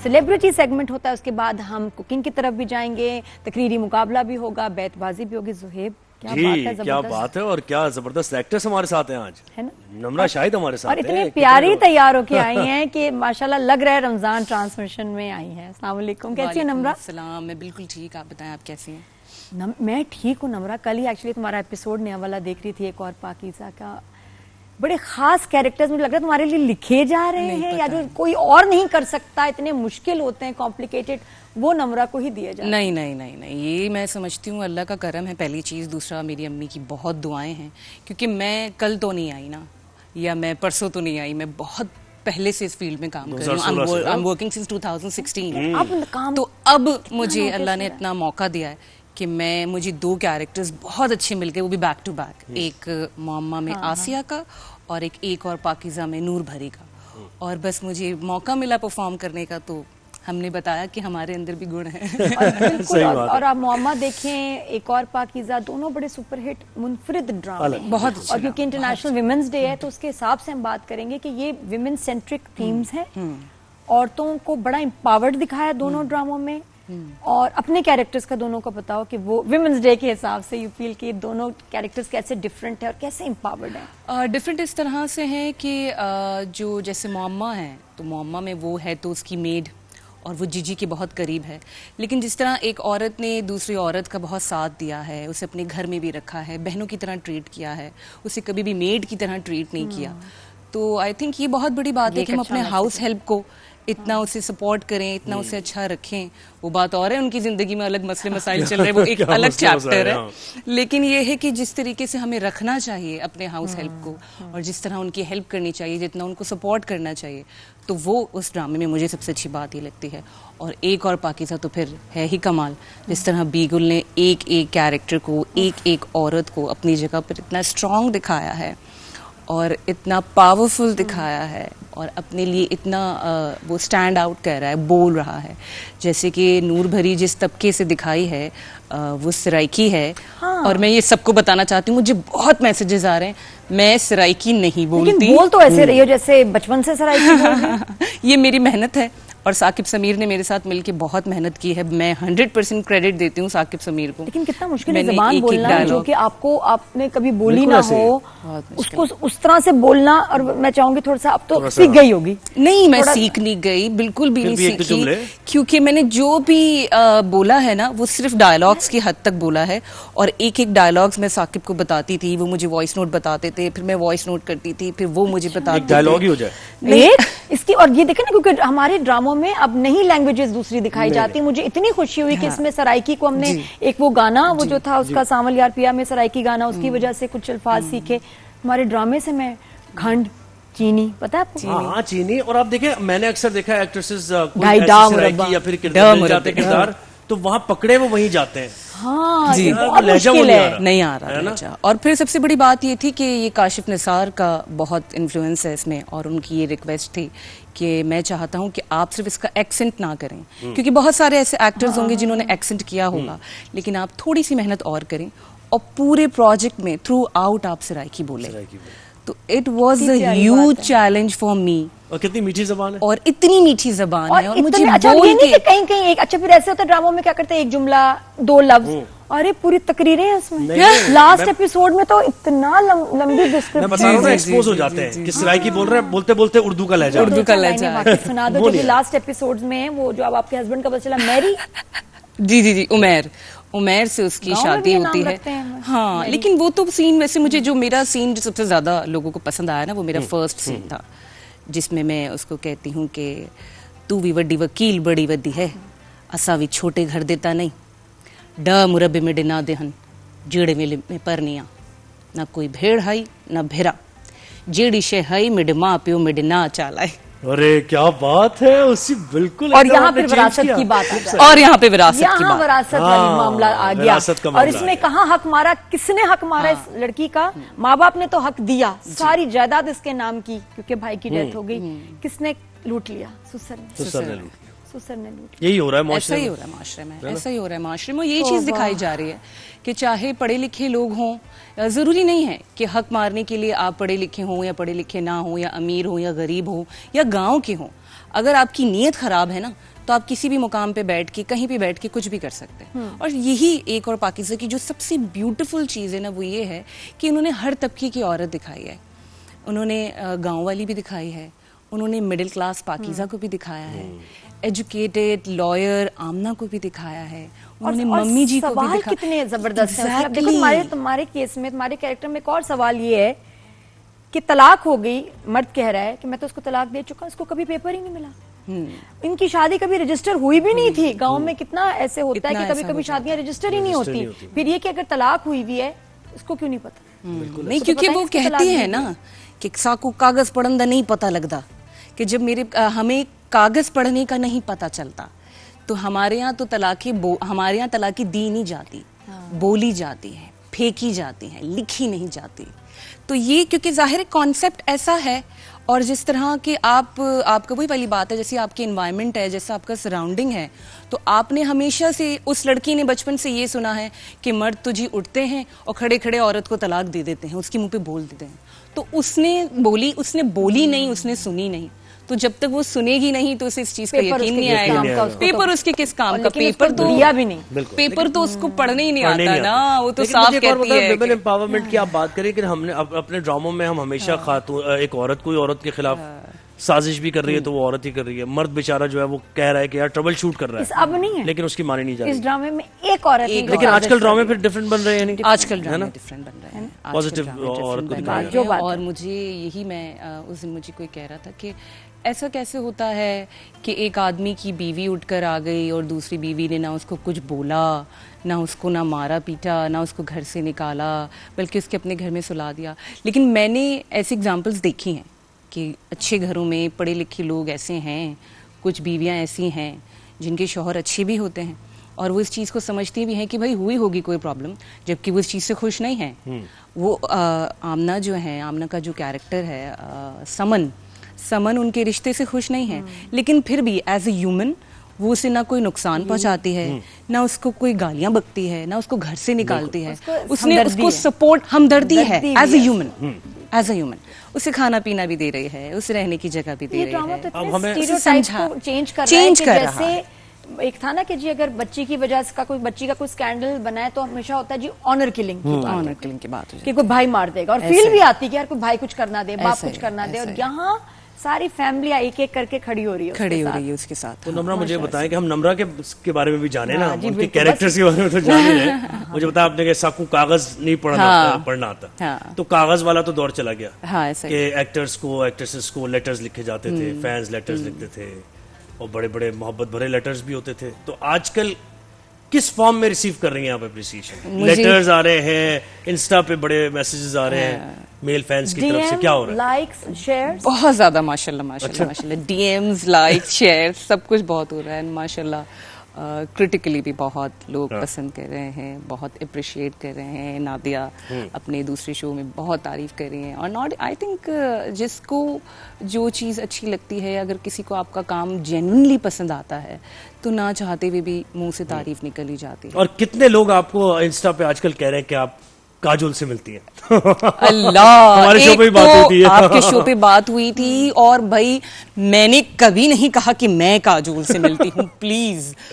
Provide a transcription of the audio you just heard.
Celebrity segment होता है, उसके बाद हम कुकिंग की तरफ भी जाएंगे, तकरीरी मुकाबला भी होगा, बैतबाजी भी होगी। ज़ुहैब क्या बात है, क्या बात है, और क्या जबरदस्त एक्टर्स हमारे साथ हैं आज, है ना? नम्रा शाहिद हमारे साथ और इतनी प्यारी तैयार होके आई हैं कि माशाल्लाह लग रहा है रमजान ट्रांसमिशन में आई हैं। अस्सलाम वालेकुम, कैसी है नम्रा? सलाम, मैं बिल्कुल ठीक, आप बताएं आप कैसी हैं? मैं ठीक हूँ नम्रा। कल ही एक्चुअली तुम्हारा एपिसोड नया वाला देख रही थी, एक और पाकीज़ा का। बड़े खास कैरेक्टर्स मुझे लग रहा है तुम्हारे लिए लिखे जा रहे हैं, या जो कोई और नहीं कर सकता, इतने मुश्किल होते हैं, कॉम्प्लिकेटेड, वो नम्रा को ही दिए जाए। नहीं नहीं नहीं नहीं, ये मैं समझती हूँ अल्लाह का करम है, पहली चीज़। दूसरा, मेरी अम्मी की बहुत दुआएं हैं, क्योंकि मैं कल तो नहीं आई ना, या मैं परसों तो नहीं आई, मैं बहुत पहले से इस फील्ड में काम कर रही हूँ। I am working since 2016। तो अब मुझे अल्लाह ने इतना मौका दिया है कि मुझे 2 कैरेक्टर्स बहुत अच्छे मिल गए, वो भी बैक टू बैक। एक मोहम्मा में आसिया का और एक और पाकीज़ा में नूर भरी का। और बस मुझे मौका मिला परफॉर्म करने का, तो हमने बताया कि हमारे अंदर भी गुण है। और आप मोहम्मा देखें, एक और पाकीज़ा, दोनों बड़े सुपरहिट मुनफरिद ड्रामे बहुत। और क्योंकि इंटरनेशनल विमेंस डे है, तो उसके हिसाब से हम बात करेंगे कि ये विमेन सेंट्रिक थीम्स हैं। औरतों को बड़ा एम्पावर्ड दिखाया दोनों ड्रामों में, और अपने कैरेक्टर्स का दोनों को बताओ कि वो विमेंस डे के हिसाब से यू फील कि दोनों कैरेक्टर्स कैसे डिफरेंट है और कैसे एम्पावर्ड है। डिफरेंट इस तरह से है कि जो जैसे मोहम्मा है, तो मोहम्मा में वो है तो उसकी मेड, और वो जीजी के बहुत करीब है। लेकिन जिस तरह एक औरत ने दूसरी औरत का बहुत साथ दिया है, उसे अपने घर में भी रखा है, बहनों की तरह ट्रीट किया है, उसे कभी भी मेड की तरह ट्रीट नहीं किया, तो आई थिंक ये बहुत बड़ी बात है कि हम अपने हाउस हेल्प को इतना उसे सपोर्ट करें, इतना उसे अच्छा रखें। वो बात और है, उनकी जिंदगी में अलग मसले मसाइल चल रहे हैं, वो एक अलग चैप्टर है। लेकिन ये है कि जिस तरीके से हमें रखना चाहिए अपने हाउस हेल्प को, और जिस तरह उनकी हेल्प करनी चाहिए, जितना उनको सपोर्ट करना चाहिए, तो वो उस ड्रामे में मुझे सबसे अच्छी बात ये लगती है। और एक और पाकीज़ा तो फिर है ही कमाल, जिस तरह बीगुल ने एक एक कैरेक्टर को, एक एक औरत को अपनी जगह पर इतना स्ट्रॉन्ग दिखाया है और इतना पावरफुल दिखाया है, और अपने लिए इतना वो स्टैंड आउट कर रहा है, बोल रहा है। जैसे कि नूर भरी जिस तबके से दिखाई है, वो सराइकी है। और मैं ये सबको बताना चाहती हूँ, मुझे बहुत मैसेजेस आ रहे हैं, मैं सराइकी नहीं बोलती। लेकिन बोल तो ऐसे रही हो जैसे बचपन से सराइकी बोल रही हो। ये मेरी मेहनत है, और साकिब समीर ने मेरे साथ मिलके बहुत मेहनत की है। मैं 100% क्रेडिट देती हूँ साकिब समीर को। लेकिन कितना मुश्किल है ज़बान बोलना, जो कि आपने कभी बोली ना हो, उसको उस तरह से बोलना। और मैं चाहूंगी थोड़ा सा, अब तो सीख गई होगी। नहीं, मैं सीख नहीं गई, बिल्कुल भी नहीं सीखी, क्योंकि मैंने जो भी बोला है ना, वो सिर्फ डायलॉग्स की हद तक बोला है। और एक एक डायलॉग्स मैं साकिब को बताती थी, वो मुझे वॉइस नोट बताते थे, फिर मैं वॉइस नोट करती थी, फिर वो मुझे बताते थे। डायलॉग ही हो जाए इसकी। और ये देखे ना, क्योंकि हमारे ड्रामों में अब नहीं लैंग्वेजेस दूसरी दिखाई जाती। मुझे इतनी खुशी हुई कि इसमें सराइकी को हमने एक वो गाना, वो जो था उसका सावल यार पिया में सराइकी गाना, उसकी वजह से कुछ अल्फाज सीखे हमारे ड्रामे से। मैं खंड, चीनी, पता है आपको? हाँ, चीनी। और आप देखें, मैंने अक्सर देखा है एक्ट्रेसेस या फिर किरदार, तो वहां पकड़े वो वहीं जाते हैं। हाँ जी, लहजा नहीं आ रहा लहजा। और फिर सबसे बड़ी बात ये थी कि ये काशिफ निसार का बहुत इन्फ्लुएंस है इसमें, और उनकी ये रिक्वेस्ट थी कि मैं चाहता हूँ कि आप सिर्फ इसका एक्सेंट ना करें, क्योंकि बहुत सारे ऐसे एक्टर्स होंगे जिन्होंने एक्सेंट किया होगा, लेकिन आप थोड़ी सी मेहनत और करें, और पूरे प्रोजेक्ट में थ्रू आउट आप सराइकी बोले। तो it was a huge challenge for me. और कितनी मीठी जबान है, और इतनी मीठी जबान है, और मुझे अच्छा ये नहीं कि कहीं कहीं एक, अच्छा फिर ऐसे होता है ड्रामों में, क्या करते हैं, एक जुमला 2 लफ्ज, अरे पूरी तकरीरें हैं उसमें। लास्ट एपिसोड में तो इतना लंबी डिस्क्रिप्शन, एक्सपोज हो जाते हैं कि सराइकी बोल रहे हैं, बोलते बोलते उर्दू का लहजा। सुना दो, जो लास्ट एपिसोड में वो जो अब आपके हस्बैंड का पता चला, मैरी, जी उमैर से उसकी शादी होती है। हाँ, लेकिन वो तो सीन, वैसे मुझे जो मेरा सीन जो सबसे ज्यादा लोगों को पसंद आया ना, वो मेरा फर्स्ट सीन था, जिसमें मैं उसको कहती हूँ कि तू भी वड्डी वकील बड़ी वड्डी है, असा भी छोटे घर देता नहीं, ड मुरब्बे में डिना देहन, जेड़े मेले में परनिया, ना कोई भेड़ हाई ना भेरा, जेड़ी शे हाई मेरे माँ प्यो मेरे ना चालाए। अरे क्या बात है, उसी बिल्कुल। और यहाँ पे विरासत की बात आ जाए, और यहाँ पे विरासत वाली मामला आ गया। और इसमें कहाँ हक मारा, किसने हक मारा? इस लड़की का माँ बाप ने तो हक दिया, सारी जायदाद इसके नाम की, क्योंकि भाई की डेथ हो गई। किसने लूट लिया? ससुर ने लूट। यही हो रहा है, ऐसा ही हो रहा है माशरे में, ऐसा ही हो रहा है माशरे में। यही चीज दिखाई जा रही है कि चाहे पढ़े लिखे लोग हों, जरूरी नहीं है कि हक मारने के लिए आप पढ़े लिखे हों या पढ़े लिखे ना हों, या अमीर हों या गरीब हों या गांव के हों। अगर आपकी नीयत खराब है ना, तो आप किसी भी मुकाम पे बैठ के, कहीं पे बैठ के कुछ भी कर सकते हैं। और यही एक और पाकिस्तान की जो सबसे ब्यूटीफुल चीज़ है ना, वो ये है कि उन्होंने हर तबके की औरत दिखाई है। उन्होंने गांव वाली भी दिखाई है, उन्होंने मिडिल क्लास पाकिज़ा को भी दिखाया है, एजुकेटेड लॉयर आमना को भी दिखाया है, उन्होंने मम्मी जी को भी सवाल दिखाया। कितने जबरदस्त हैं। मतलब देखो तुम्हारे केस में, तुम्हारे कैरेक्टर में एक और सवाल ये है कि तलाक हो गई, मर्द कह रहा है कि मैं तो उसको तलाक दे चुका, उसको कभी पेपर ही नहीं मिला। इनकी शादी कभी रजिस्टर हुई भी नहीं थी। गांव में कितना ऐसे होता है कि कभी कभी शादियां रजिस्टर ही नहीं होती। फिर ये कि अगर तलाक हुई भी है, इसको क्यों नहीं पता? नहीं, क्योंकि वो कहती है ना कि साकू कागज पढ़ने का नहीं पता लगता, कि जब हमें कागज पढ़ने का नहीं पता चलता, तो हमारे यहाँ तो हमारे यहाँ तलाकी दी नहीं जाती, बोली जाती है, फेंकी जाती है, लिखी नहीं जाती। तो ये क्योंकि जाहिर कॉन्सेप्ट ऐसा है, और जिस तरह के आपका वही वाली बात है, जैसे आपकी एनवायरनमेंट है, जैसा आपका सराउंडिंग है, तो आपने हमेशा से, उस लड़की ने बचपन से ये सुना है कि मर्द तो जी उठते हैं और खड़े खड़े औरत को तलाक दे देते हैं, उसके मुंह पे बोल देते हैं। तो उसने बोली नहीं, उसने सुनी नहीं। तो जब तक वो सुनेगी नहीं तो उसे इस चीज का यकीन नहीं आएगा। पेपर उसके किस काम का? पेपर तो दिया भी नहीं, पेपर तो उसको पढ़ने ही नहीं आता ना, वो तो साफ कहती है। विमेन एम्पावरमेंट की आप बात करें कि हमने अपने ड्रामों में हम हमेशा एक औरत कोई औरत के खिलाफ साजिश भी कर रही है तो वो औरत ही कर रही है। मर्द बेचारा जो है वो कह रहा है कि यार ट्रबल शूट कर रहा है, अब नहीं है, लेकिन उसकी मानी नहीं जा रही। इस ड्रामे में एक औरत, लेकिन आजकल ड्रामे फिर डिफरेंट बन रहे हैं, आजकल ड्रामे डिफरेंट बन रहे हैं, पॉजिटिव औरत को दिखाया जो बात। और मुझे यही, मैं उस दिन मुझे कोई कह रहा था कि ऐसा कैसे होता है कि एक आदमी की बीवी उठकर आ गई और दूसरी बीवी ने ना उसको कुछ बोला, ना उसको ना मारा पीटा, ना उसको घर से निकाला, बल्कि उसके अपने घर में सुला दिया। लेकिन मैंने ऐसी एग्जांपल्स देखी हैं कि अच्छे घरों में पढ़े लिखे लोग ऐसे हैं, कुछ बीवियां ऐसी हैं जिनके शौहर अच्छे भी होते हैं और वो इस चीज़ को समझती भी हैं कि भाई हुई होगी कोई प्रॉब्लम, जबकि वो इस चीज़ से खुश नहीं है। वो आमना जो है, आमना का जो कैरेक्टर है समन उनके रिश्ते से खुश नहीं है, लेकिन फिर भी एज ए ह्यूमन वो उसे ना कोई नुकसान पहुंचाती है, ना उसको कोई गालियां बकती है, ना उसको घर से निकालती है, उसने उसको सपोर्ट, हमदर्दी है एज ए ह्यूमन, उसे खाना पीना भी दे रही है, उसे रहने की जगह भी दे रही है। अब हमें चेंज कर रहा है। एक था ना कि जी अगर बच्ची की वजह से कोई बच्ची का कोई स्कैंडल बना है तो हमेशा होता है जी ऑनर किलिंग की बात कि कोई भाई मार देगा, और फील भी आती है कि यार कोई भाई कुछ करना दे, बाप कुछ करना दे, और यहाँ सारी फैमिली एक एक करके खड़ी हो रही है उसके साथ। तो नम्रा मुझे बताएं कि हम नम्रा के बारे में भी जाने ना, उनके कैरेक्टर्स के बारे में तो जाने हैं। मुझे बताया आपने कि साकू कागज नहीं पढ़ना आता, तो कागज वाला तो दौर चला गया कि एक्टर्स को, एक्ट्रेसेस को लेटर्स लिखे जाते थे, फैंस लेटर्स लिखते थे और बड़े बड़े मोहब्बत भरे लेटर्स भी होते थे। तो आजकल किस फॉर्म में रिसीव कर रही हैं आप अप्रिसिएशन? लेटर्स आ रहे हैं, इंस्टा पे बड़े मैसेजेस आ रहे हैं मेल फैंस की तरफ से, क्या हो रहा है? लाइक्स, शेयर्स बहुत ज्यादा, माशाल्लाह डीएम्स, लाइक्स, शेयर, सब कुछ बहुत हो रहा है माशाल्लाह। क्रिटिकली भी बहुत लोग पसंद कर रहे हैं, बहुत अप्रिशिएट कर रहे हैं। नादिया अपने दूसरे शो में बहुत तारीफ कर रही हैं, और नॉट, आई थिंक जिसको जो चीज़ अच्छी लगती है, अगर किसी को आपका काम जेन्युइनली पसंद आता है तो ना चाहते हुए भी मुंह से तारीफ निकल ही जाती है। और कितने लोग आपको इंस्टा पे आजकल कह रहे हैं कि आप काजोल से मिलती है? अल्लाह, हमारे शो पे भी बात होती है। आपके शो पे बात हुई थी, और भाई मैंने कभी नहीं कहा कि मैं काजोल से मिलती हूँ, प्लीज।